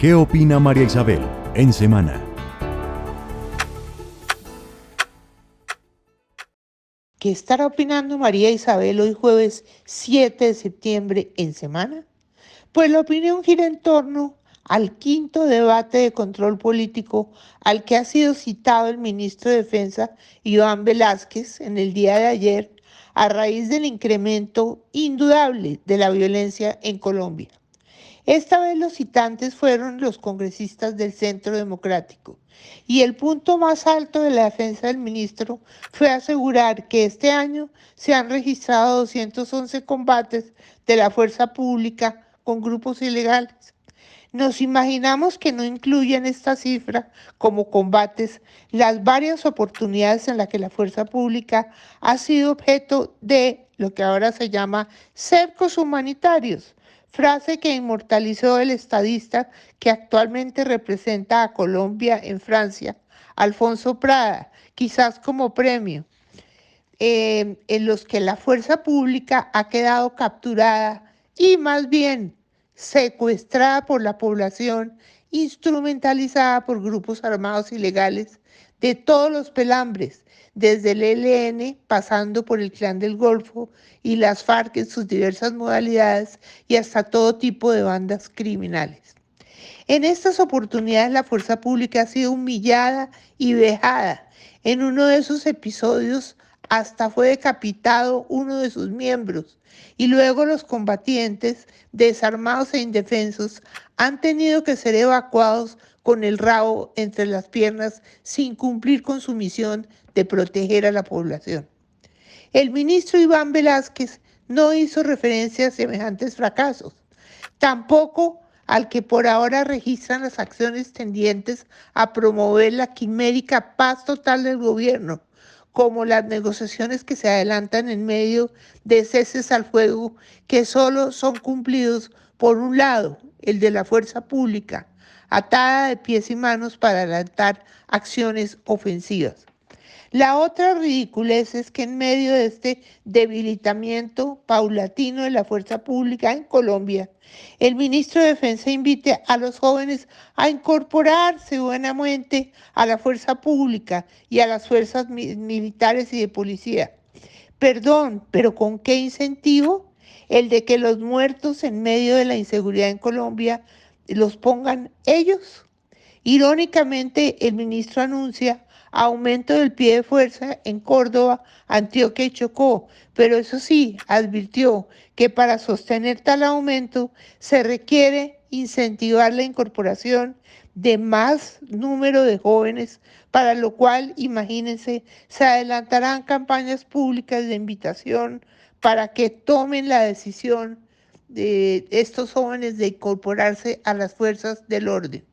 ¿Qué opina María Isabel en Semana? ¿Qué estará opinando María Isabel hoy jueves 7 de septiembre en Semana? Pues la opinión gira en torno al quinto debate de control político al que ha sido citado el ministro de Defensa, Iván Velázquez, en el día de ayer, a raíz del incremento indudable de la violencia en Colombia. Esta vez los citantes fueron los congresistas del Centro Democrático y el punto más alto de la defensa del ministro fue asegurar que este año se han registrado 211 combates de la fuerza pública con grupos ilegales. Nos imaginamos que no incluyen esta cifra como combates las varias oportunidades en las que la fuerza pública ha sido objeto de lo que ahora se llama cercos humanitarios, frase que inmortalizó el estadista que actualmente representa a Colombia en Francia, Alfonso Prada, quizás como premio, en los que la fuerza pública ha quedado capturada y más bien secuestrada por la población, instrumentalizada por grupos armados ilegales de todos los pelambres, desde el ELN, pasando por el Clan del Golfo y las FARC en sus diversas modalidades y hasta todo tipo de bandas criminales. En estas oportunidades la fuerza pública ha sido humillada y vejada. En uno de esos episodios hasta fue decapitado uno de sus miembros y luego los combatientes, desarmados e indefensos, han tenido que ser evacuados con el rabo entre las piernas sin cumplir con su misión de proteger a la población. El ministro Iván Velázquez no hizo referencia a semejantes fracasos, tampoco al que por ahora registran las acciones tendientes a promover la quimérica paz total del gobierno, como las negociaciones que se adelantan en medio de ceses al fuego que solo son cumplidos por un lado, el de la fuerza pública, atada de pies y manos para adelantar acciones ofensivas. La otra ridiculez es que en medio de este debilitamiento paulatino de la fuerza pública en Colombia, el ministro de Defensa invite a los jóvenes a incorporarse buenamente a la fuerza pública y a las fuerzas militares y de policía. Perdón, pero ¿con qué incentivo? El de que los muertos en medio de la inseguridad en Colombia los pongan ellos. Irónicamente, el ministro anuncia aumento del pie de fuerza en Córdoba, Antioquia y Chocó, pero eso sí, advirtió que para sostener tal aumento se requiere incentivar la incorporación de más número de jóvenes, para lo cual, imagínense, se adelantarán campañas públicas de invitación para que tomen la decisión de estos jóvenes de incorporarse a las fuerzas del orden.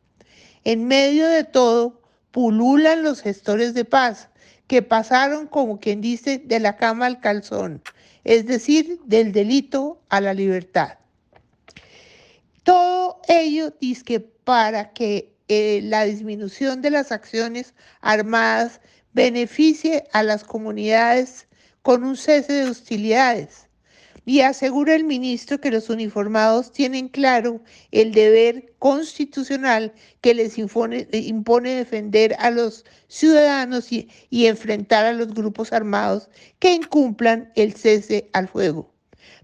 En medio de todo, pululan los gestores de paz, que pasaron, como quien dice, de la cama al calzón, es decir, del delito a la libertad. Todo ello dizque para que la disminución de las acciones armadas beneficie a las comunidades con un cese de hostilidades. Y asegura el ministro que los uniformados tienen claro el deber constitucional que les impone defender a los ciudadanos y enfrentar a los grupos armados que incumplan el cese al fuego.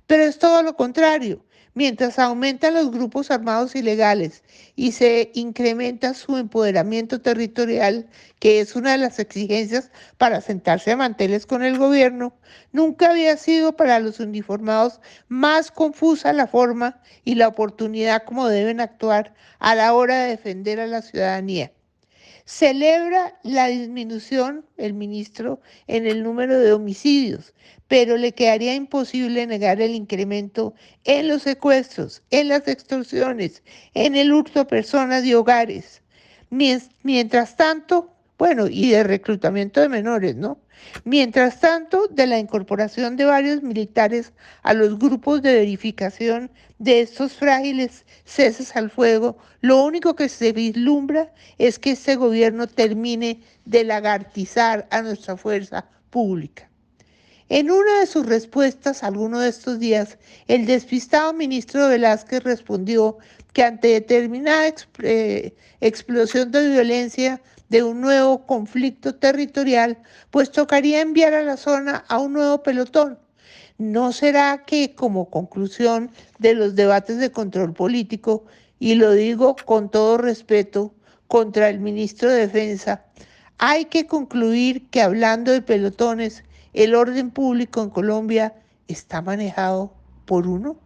Pero es todo lo contrario. Mientras aumentan los grupos armados ilegales y se incrementa su empoderamiento territorial, que es una de las exigencias para sentarse a manteles con el gobierno, nunca había sido para los uniformados más confusa la forma y la oportunidad como deben actuar a la hora de defender a la ciudadanía. Celebra la disminución, el ministro, en el número de homicidios, pero le quedaría imposible negar el incremento en los secuestros, en las extorsiones, en el hurto a personas y hogares. Mientras tanto, bueno, y de reclutamiento de menores, ¿no? Mientras tanto, de la incorporación de varios militares a los grupos de verificación de estos frágiles ceses al fuego, lo único que se vislumbra es que este gobierno termine de lagartizar a nuestra fuerza pública. En una de sus respuestas alguno de estos días, el despistado ministro Velázquez respondió que ante determinada explosión de violencia de un nuevo conflicto territorial, pues tocaría enviar a la zona a un nuevo pelotón. ¿No será que como conclusión de los debates de control político, y lo digo con todo respeto contra el ministro de Defensa, hay que concluir que hablando de pelotones, el orden público en Colombia está manejado por uno?